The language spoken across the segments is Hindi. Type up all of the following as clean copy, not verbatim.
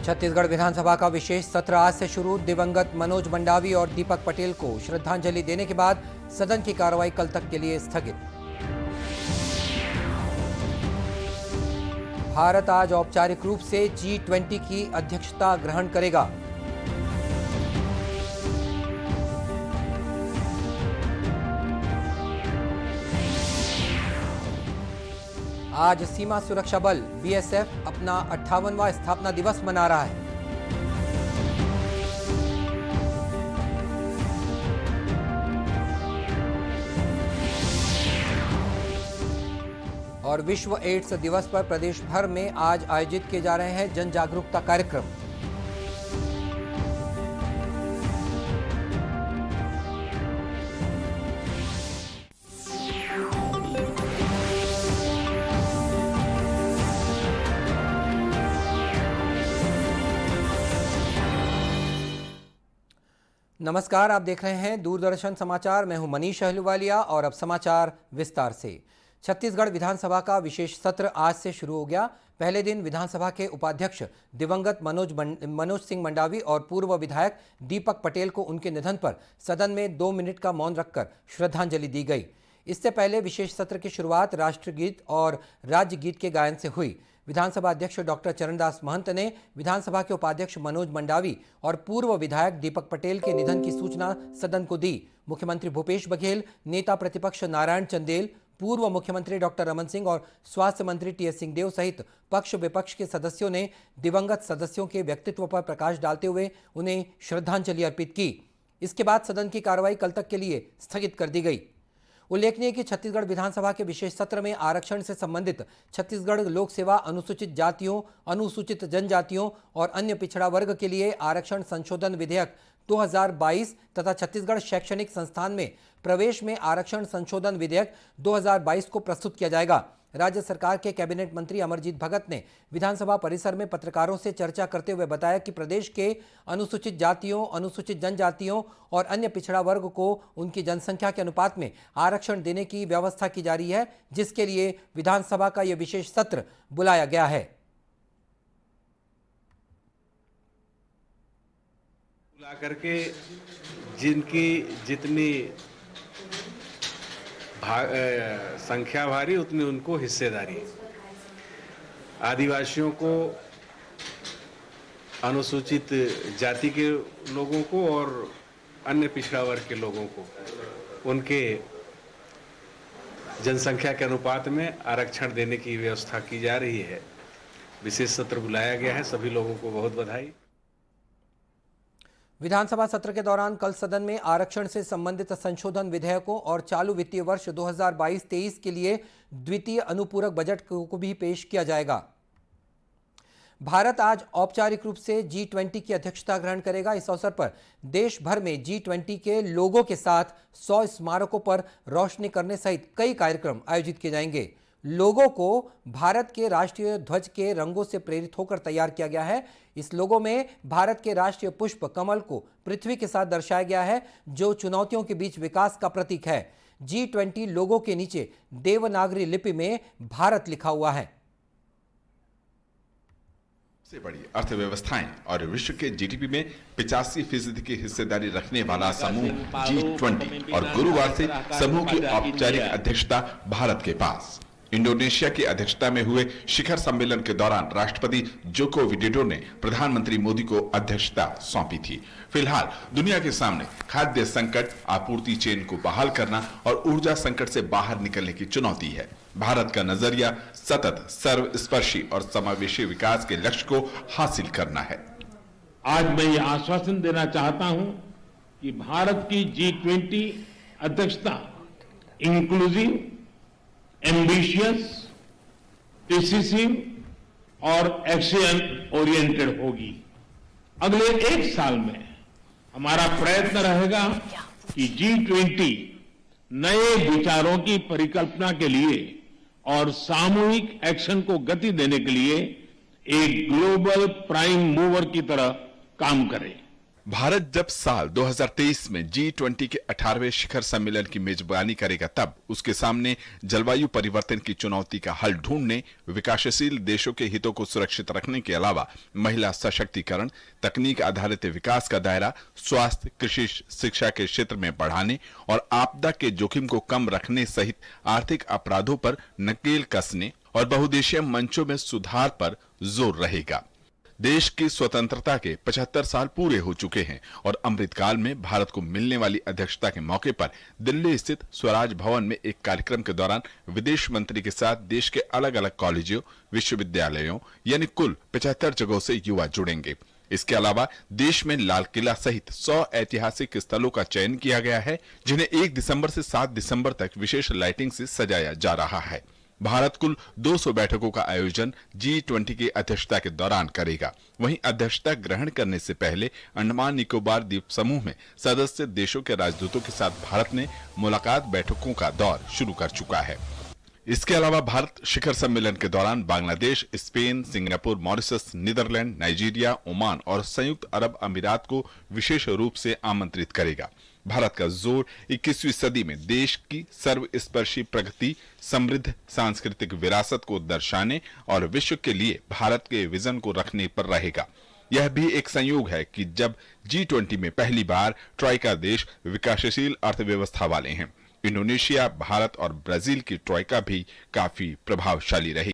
छत्तीसगढ़ विधानसभा का विशेष सत्र आज से शुरू। दिवंगत मनोज मंडावी और दीपक पटेल को श्रद्धांजलि देने के बाद सदन की कार्रवाई कल तक के लिए स्थगित। भारत आज औपचारिक रूप से G20 की अध्यक्षता ग्रहण करेगा। आज सीमा सुरक्षा बल BSF अपना 58वां स्थापना दिवस मना रहा है। और विश्व एड्स दिवस पर प्रदेश भर में आज आयोजित किए जा रहे हैं जन जागरूकता कार्यक्रम। नमस्कार, आप देख रहे हैं दूरदर्शन समाचार। मैं हूं मनीष अहलूवालिया और अब समाचार विस्तार से। छत्तीसगढ़ विधानसभा का विशेष सत्र आज से शुरू हो गया। पहले दिन विधानसभा के उपाध्यक्ष दिवंगत मनोज सिंह मंडावी और पूर्व विधायक दीपक पटेल को उनके निधन पर सदन में 2 मिनट का मौन रखकर श्रद्धांजलि दी गई। इससे पहले विशेष सत्र की शुरुआत राष्ट्रगीत और राज्य गीत के गायन से हुई। विधानसभा अध्यक्ष डॉक्टर चरणदास महंत ने विधानसभा के उपाध्यक्ष मनोज मंडावी और पूर्व विधायक दीपक पटेल के निधन की सूचना सदन को दी। मुख्यमंत्री भूपेश बघेल, नेता प्रतिपक्ष नारायण चंदेल, पूर्व मुख्यमंत्री डॉक्टर रमन सिंह और स्वास्थ्य मंत्री TS सिंहदेव सहित पक्ष विपक्ष के सदस्यों ने दिवंगत सदस्यों के व्यक्तित्व पर प्रकाश डालते हुए उन्हें श्रद्धांजलि अर्पित की। इसके बाद सदन की कार्रवाई कल तक के लिए स्थगित कर दी गई। उल्लेखनीय है कि छत्तीसगढ़ विधानसभा के विशेष सत्र में आरक्षण से संबंधित छत्तीसगढ़ लोक सेवा अनुसूचित जातियों, अनुसूचित जनजातियों और अन्य पिछड़ा वर्ग के लिए आरक्षण संशोधन विधेयक 2022 तथा छत्तीसगढ़ शैक्षणिक संस्थान में प्रवेश में आरक्षण संशोधन विधेयक 2022 को प्रस्तुत किया जाएगा। राज्य सरकार के कैबिनेट मंत्री अमरजीत भगत ने विधानसभा परिसर में पत्रकारों से चर्चा करते हुए बताया कि प्रदेश के अनुसूचित जातियों, अनुसूचित जनजातियों और अन्य पिछड़ा वर्ग को उनकी जनसंख्या के अनुपात में आरक्षण देने की व्यवस्था की जा रही है, जिसके लिए विधानसभा का यह विशेष सत्र बुलाया गया है। बुला करके जिनकी जितनी संख्या भारी उतनी उनको हिस्सेदारी। आदिवासियों को, अनुसूचित जाति के लोगों को और अन्य पिछड़ा वर्ग के लोगों को उनके जनसंख्या के अनुपात में आरक्षण देने की व्यवस्था की जा रही है। विशेष सत्र बुलाया गया है। सभी लोगों को बहुत बधाई। विधानसभा सत्र के दौरान कल सदन में आरक्षण से संबंधित संशोधन विधेयकों और चालू वित्तीय वर्ष 2022-23 के लिए द्वितीय अनुपूरक बजट को भी पेश किया जाएगा। भारत आज औपचारिक रूप से G20 की अध्यक्षता ग्रहण करेगा। इस अवसर पर देश भर में G20 के लोगों के साथ 100 स्मारकों पर रोशनी करने सहित कई कार्यक्रम आयोजित किए जाएंगे। लोगों को भारत के राष्ट्रीय ध्वज के रंगों से प्रेरित होकर तैयार किया गया है। इस लोगो में भारत के राष्ट्रीय पुष्प कमल को पृथ्वी के साथ दर्शाया गया है, जो चुनौतियों के बीच विकास का प्रतीक है। G20 लोगों के नीचे देवनागरी लिपि में भारत लिखा हुआ है। सबसे बड़ी अर्थव्यवस्थाएं और विश्व के GDP में 85% की हिस्सेदारी रखने वाला समूह G20 और गुरुवार से समूह की औपचारिक अध्यक्षता भारत के पास। इंडोनेशिया की अध्यक्षता में हुए शिखर सम्मेलन के दौरान राष्ट्रपति जोको विडोडो ने प्रधानमंत्री मोदी को अध्यक्षता सौंपी थी। फिलहाल दुनिया के सामने खाद्य संकट, आपूर्ति चेन को बहाल करना और ऊर्जा संकट से बाहर निकलने की चुनौती है। भारत का नजरिया सतत, सर्वस्पर्शी और समावेशी विकास के लक्ष्य को हासिल करना है। आज मैं ये आश्वासन देना चाहता हूं कि भारत की G20 अध्यक्षता इंक्लूसिव, एम्बिशियस, डिसिसिव और एक्शन ओरिएंटेड होगी। अगले 1 साल में हमारा प्रयत्न रहेगा कि G20 नए विचारों की परिकल्पना के लिए और सामूहिक एक्शन को गति देने के लिए एक ग्लोबल प्राइम मूवर की तरह काम करे। भारत जब साल 2023 में G20 के 18वें शिखर सम्मेलन की मेजबानी करेगा, तब उसके सामने जलवायु परिवर्तन की चुनौती का हल ढूंढने, विकासशील देशों के हितों को सुरक्षित रखने के अलावा महिला सशक्तिकरण, तकनीक आधारित विकास का दायरा, स्वास्थ्य, कृषि, शिक्षा के क्षेत्र में बढ़ाने और आपदा के जोखिम को कम रखने सहित आर्थिक अपराधों पर नकेल कसने और बहुदेशीय मंचों में सुधार पर जोर रहेगा। देश की स्वतंत्रता के 75 साल पूरे हो चुके हैं और अमृतकाल में भारत को मिलने वाली अध्यक्षता के मौके पर दिल्ली स्थित स्वराज भवन में एक कार्यक्रम के दौरान विदेश मंत्री के साथ देश के अलग अलग कॉलेजों, विश्वविद्यालयों यानी कुल 75 जगहों से युवा जुड़ेंगे। इसके अलावा देश में लाल किला सहित 100 ऐतिहासिक स्थलों का चयन किया गया है, जिन्हें 1 दिसंबर से 7 दिसंबर तक विशेष लाइटिंग से सजाया जा रहा है। भारत कुल 200 बैठकों का आयोजन G20 की अध्यक्षता के दौरान करेगा। वहीं अध्यक्षता ग्रहण करने से पहले अंडमान निकोबार द्वीप समूह में सदस्य देशों के राजदूतों के साथ भारत ने मुलाकात बैठकों का दौर शुरू कर चुका है। इसके अलावा भारत शिखर सम्मेलन के दौरान Bangladesh, Spain, Singapore, Mauritius, Netherlands, Nigeria, Oman और संयुक्त अरब अमीरात को विशेष रूप से आमंत्रित करेगा। भारत का जोर 21वीं सदी में देश की सर्वस्पर्शी प्रगति, समृद्ध सांस्कृतिक विरासत को दर्शाने और विश्व के लिए भारत के विजन को रखने पर रहेगा। यह भी एक संयोग है कि जब G20 में पहली बार ट्रॉइका देश विकासशील अर्थव्यवस्था वाले हैं। इंडोनेशिया, भारत और ब्राजील की ट्रॉइका भी काफी प्रभावशाली रही।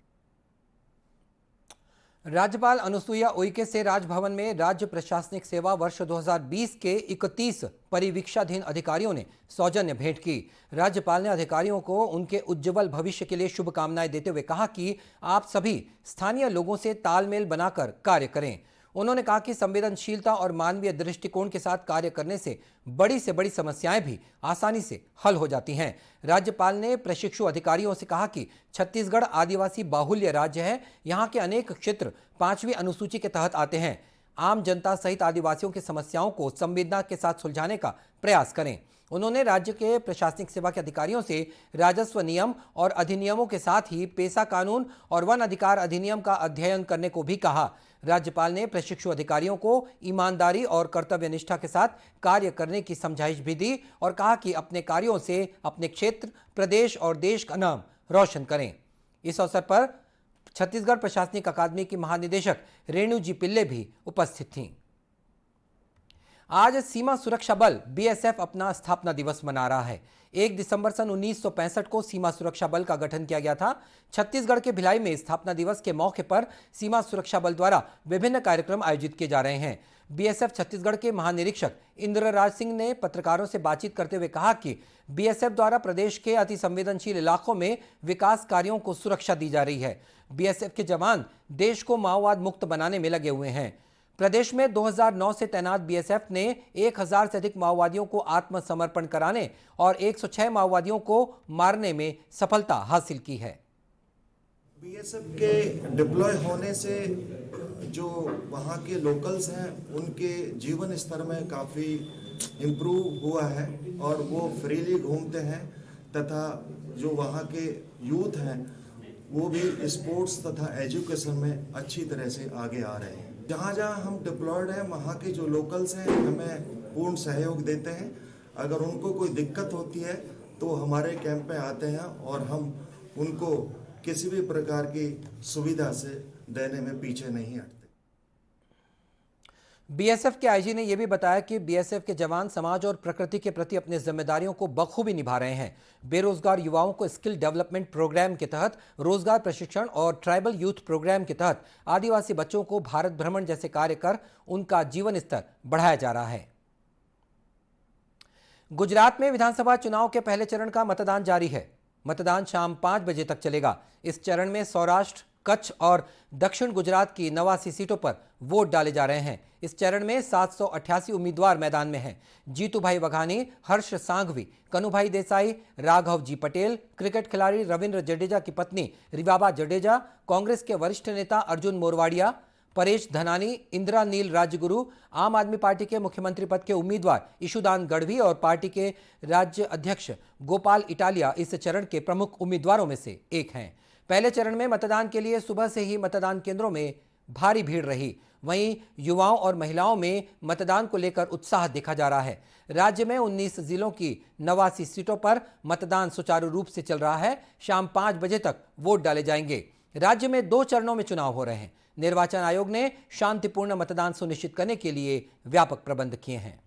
राज्यपाल अनुसुईया उइके से राजभवन में राज्य प्रशासनिक सेवा वर्ष 2020 के 31 परिवीक्षाधीन अधिकारियों ने सौजन्य भेंट की। राज्यपाल ने अधिकारियों को उनके उज्जवल भविष्य के लिए शुभकामनाएं देते हुए कहा कि आप सभी स्थानीय लोगों से तालमेल बनाकर कार्य करें। उन्होंने कहा कि संवेदनशीलता और मानवीय दृष्टिकोण के साथ कार्य करने से बड़ी समस्याएं भी आसानी से हल हो जाती हैं। राज्यपाल ने प्रशिक्षु अधिकारियों से कहा कि छत्तीसगढ़ आदिवासी बाहुल्य राज्य है। यहाँ के अनेक क्षेत्र 5वीं अनुसूची के तहत आते हैं। आम जनता सहित आदिवासियों की समस्याओं को संवेदना के साथ सुलझाने का प्रयास करें। उन्होंने राज्य के प्रशासनिक सेवा के अधिकारियों से राजस्व नियम और अधिनियमों के साथ ही पेशा कानून और वन अधिकार अधिनियम का अध्ययन करने को भी कहा। राज्यपाल ने प्रशिक्षु अधिकारियों को ईमानदारी और कर्तव्य निष्ठा के साथ कार्य करने की समझाइश भी दी और कहा कि अपने कार्यों से अपने क्षेत्र, प्रदेश और देश का नाम रोशन करें। इस अवसर पर छत्तीसगढ़ प्रशासनिक अकादमी की महानिदेशक रेणु जी पिल्ले भी उपस्थित थीं। आज सीमा सुरक्षा बल BSF अपना स्थापना दिवस मना रहा है। 1 दिसंबर सन 1965 को सीमा सुरक्षा बल का गठन किया गया था। छत्तीसगढ़ के भिलाई में स्थापना दिवस के मौके पर सीमा सुरक्षा बल द्वारा विभिन्न कार्यक्रम आयोजित किए जा रहे हैं। BSF छत्तीसगढ़ के महानिरीक्षक इंद्रराज सिंह ने पत्रकारों से बातचीत करते हुए कहा कि BSF द्वारा प्रदेश के अति संवेदनशील इलाकों में विकास कार्यों को सुरक्षा दी जा रही है। BSF के जवान देश को माओवाद मुक्त बनाने में लगे हुए हैं। प्रदेश में 2009 से तैनात BSF ने 1000 से अधिक माओवादियों को आत्मसमर्पण कराने और 106 माओवादियों को मारने में सफलता हासिल की है। BSF के डिप्लॉय होने से जो वहाँ के लोकल्स हैं उनके जीवन स्तर में काफ़ी इम्प्रूव हुआ है और वो फ्रीली घूमते हैं तथा जो वहाँ के यूथ हैं वो भी स्पोर्ट्स तथा एजुकेशन में अच्छी तरह से आगे आ रहे हैं। जहाँ जहाँ हम डिप्लॉयड हैं वहाँ के जो लोकल्स हैं हमें पूर्ण सहयोग देते हैं। अगर उनको कोई दिक्कत होती है तो हमारे कैंप में आते हैं और हम उनको किसी भी प्रकार की सुविधा से देने में पीछे नहीं हटते। BSF के IG ने यह भी बताया कि BSF के जवान समाज और प्रकृति के प्रति अपनी जिम्मेदारियों को बखूबी निभा रहे हैं। बेरोजगार युवाओं को स्किल डेवलपमेंट प्रोग्राम के तहत रोजगार प्रशिक्षण और ट्राइबल यूथ प्रोग्राम के तहत आदिवासी बच्चों को भारत भ्रमण जैसे कार्य कर उनका जीवन स्तर बढ़ाया जा रहा है। गुजरात में विधानसभा चुनाव के पहले चरण का मतदान जारी है। मतदान शाम 5 बजे तक चलेगा। इस चरण में सौराष्ट्र, कच्छ और दक्षिण गुजरात की 89 सीटों पर वोट डाले जा रहे हैं। इस चरण में 788 उम्मीदवार मैदान में हैं। जीतूभाई वघानी, हर्ष सांघवी, कनुभाई देसाई, राघव जी पटेल, क्रिकेट खिलाड़ी रविंद्र जडेजा की पत्नी रिवाबा जडेजा, कांग्रेस के वरिष्ठ नेता अर्जुन मोरवाडिया, परेश धनानी, इंदिरा नील राजगुरु, आम आदमी पार्टी के मुख्यमंत्री पद के उम्मीदवार ईशुदान गढ़वी और पार्टी के राज्य अध्यक्ष गोपाल इटालिया इस चरण के प्रमुख उम्मीदवारों में से एक हैं। पहले चरण में मतदान के लिए सुबह से ही मतदान केंद्रों में भारी भीड़ रही। वहीं युवाओं और महिलाओं में मतदान को लेकर उत्साह देखा जा रहा है। राज्य में 19 जिलों की 89 सीटों पर मतदान सुचारू रूप से चल रहा है। शाम 5 बजे तक वोट डाले जाएंगे। राज्य में 2 चरणों में चुनाव हो रहे हैं। निर्वाचन आयोग ने शांतिपूर्ण मतदान सुनिश्चित करने के लिए व्यापक प्रबंध किए हैं।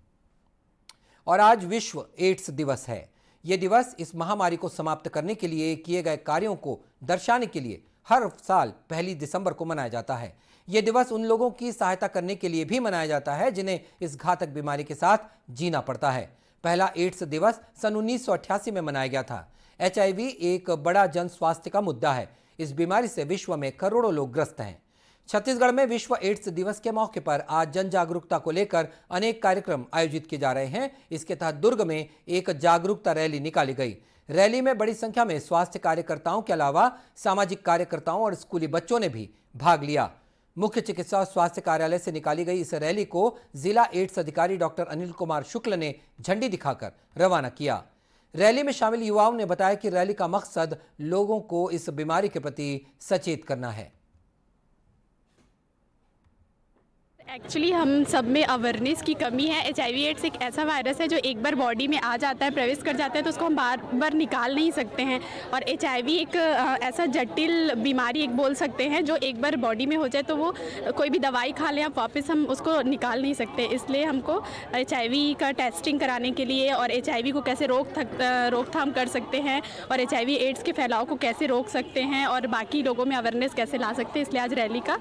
और आज विश्व एड्स दिवस है। यह दिवस इस महामारी को समाप्त करने के लिए किए गए कार्यों को दर्शाने के लिए हर साल 1 दिसंबर को मनाया जाता है। यह दिवस उन लोगों की सहायता करने के लिए भी मनाया जाता है जिन्हें इस घातक बीमारी के साथ जीना पड़ता है। पहला एड्स दिवस सन 1988 में मनाया गया था। HIV एक बड़ा जन स्वास्थ्य का मुद्दा है। इस बीमारी से विश्व में करोड़ों लोग ग्रस्त हैं। छत्तीसगढ़ में विश्व एड्स दिवस के मौके पर आज जन जागरूकता को लेकर अनेक कार्यक्रम आयोजित किए जा रहे हैं। इसके तहत दुर्ग में एक जागरूकता रैली निकाली गई। रैली में बड़ी संख्या में स्वास्थ्य कार्यकर्ताओं के अलावा सामाजिक कार्यकर्ताओं और स्कूली बच्चों ने भी भाग लिया। मुख्य चिकित्सा और स्वास्थ्य कार्यालय से निकाली गई इस रैली को जिला एड्स अधिकारी डॉक्टर अनिल कुमार शुक्ल ने झंडी दिखाकर रवाना किया। रैली में शामिल युवाओं ने बताया कि रैली का मकसद लोगों को इस बीमारी के प्रति सचेत करना है। एक्चुअली हम सब में अवेयरनेस की कमी है। HIV एड्स एक ऐसा वायरस है जो एक बार बॉडी में आ जाता है, प्रवेश कर जाता है, तो उसको हम बार बार निकाल नहीं सकते हैं। और HIV एक ऐसा जटिल बीमारी एक बोल सकते हैं जो एक बार बॉडी में हो जाए तो वो कोई भी दवाई खा लें आप वापस हम उसको निकाल नहीं सकते। इसलिए हमको HIV का टेस्टिंग कराने के लिए और HIV को कैसे रोकथाम कर सकते हैं और HIV एड्स के फैलाव को कैसे रोक सकते हैं और बाकी लोगों में अवेयरनेस कैसे ला सकते हैं, इसलिए आज रैली का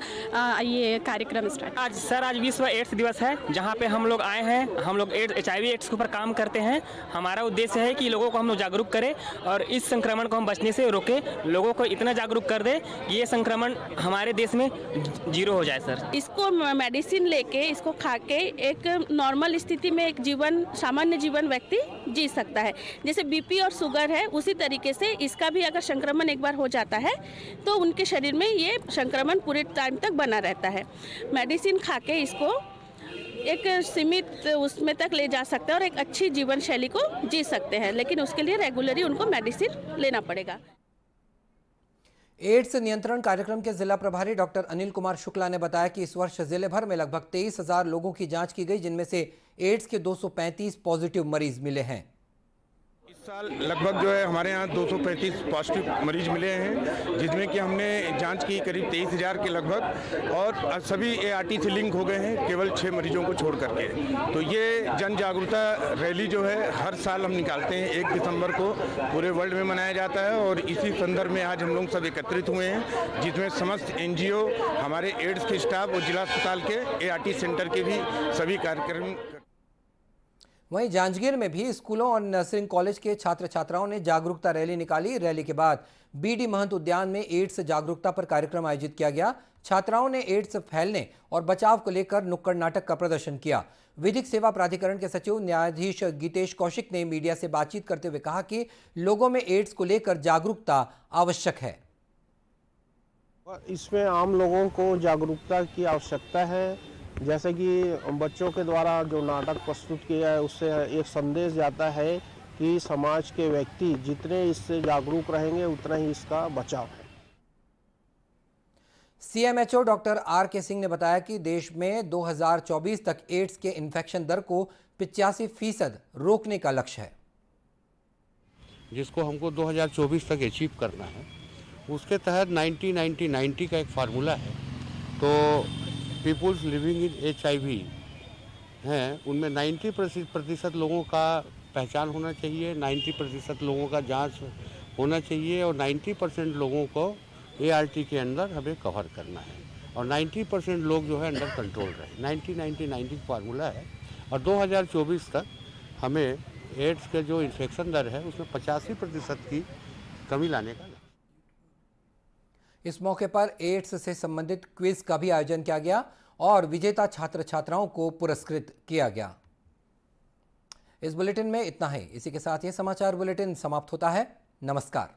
ये कार्यक्रम स्टार्ट। आज विश्व एड्स दिवस है जहां पे हम लोग आए हैं। हम लोग HIV एड्स के ऊपर काम करते हैं। हमारा उद्देश्य है कि लोगों को हम लोग जागरूक करें और इस संक्रमण को हम बचने से रोकें। लोगों को इतना जागरूक कर दें कि ये संक्रमण हमारे देश में 0 हो जाए। सर, इसको मेडिसिन लेके इसको खा के एक नॉर्मल स्थिति में एक सामान्य जीवन व्यक्ति जी सकता है। जैसे BP और शुगर है उसी तरीके से इसका भी अगर संक्रमण एक बार हो जाता है तो उनके शरीर में ये संक्रमण पूरे टाइम तक बना रहता है। मेडिसिन खा के इसको एक सीमित उसमें तक ले जा सकते हैं और एक अच्छी जीवन शैली को जी सकते हैं, लेकिन उसके लिए रेगुलरली उनको मेडिसिन लेना पड़ेगा। एड्स नियंत्रण कार्यक्रम के जिला प्रभारी डॉक्टर अनिल कुमार शुक्ला ने बताया कि इस वर्ष जिले भर में लगभग 23,000 लोगों की जांच की गई, जिनमें से एड्स के 235 पॉजिटिव मरीज मिले हैं। इस साल लगभग जो है हमारे यहाँ 235 पॉजिटिव मरीज मिले हैं, जिसमें कि हमने जांच की करीब 23,000 के लगभग और सभी ART से लिंक हो गए हैं केवल 6 मरीजों को छोड़ करके। तो ये जन जागरूकता रैली जो है हर साल हम निकालते हैं। 1 दिसंबर को पूरे वर्ल्ड में मनाया जाता है और इसी संदर्भ में आज हम लोग सब एकत्रित हुए हैं, जिसमें समस्त NGO, हमारे एड्स के स्टाफ और जिला अस्पताल के ART सेंटर के भी सभी कार्यक्रम। वहीं जांजगीर में भी स्कूलों और नर्सिंग कॉलेज के छात्र छात्राओं ने जागरूकता रैली निकाली। रैली के बाद BD महंत उद्यान में एड्स जागरूकता पर कार्यक्रम आयोजित किया गया। छात्राओं ने एड्स फैलने और बचाव को लेकर नुक्कड़ नाटक का प्रदर्शन किया। विधिक सेवा प्राधिकरण के सचिव न्यायाधीश गीतेश कौशिक ने मीडिया से बातचीत करते हुए कहा कि लोगों में एड्स को लेकर जागरूकता आवश्यक है। इसमें आम लोगों को जागरूकता की आवश्यकता है। जैसे कि बच्चों के द्वारा जो नाटक प्रस्तुत किया है उससे एक संदेश जाता है कि समाज के व्यक्ति जितने इससे जागरूक रहेंगे उतना ही इसका बचाव है। CMHO डॉक्टर RK सिंह ने बताया कि देश में 2024 तक एड्स के इन्फेक्शन दर को 85% रोकने का लक्ष्य है, जिसको हमको 2024 तक अचीव करना है। उसके तहत 90-90-90 का एक फार्मूला है। तो पीपुल्स लिविंग इन HIV हैं उनमें 90% लोगों का पहचान होना चाहिए, 90% लोगों का जांच होना चाहिए और 90% लोगों को ART के अंदर हमें कवर करना है और 90% लोग जो है अंडर कंट्रोल रहे। 90-90-90 फार्मूला है और 2024 तक हमें एड्स के जो इन्फेक्शन दर है उसमें 85% की कमी लाने का। इस मौके पर एड्स से संबंधित क्विज का भी आयोजन किया गया और विजेता छात्र छात्राओं को पुरस्कृत किया गया। इस बुलेटिन में इतना ही। इसी के साथ ये समाचार बुलेटिन समाप्त होता है। नमस्कार।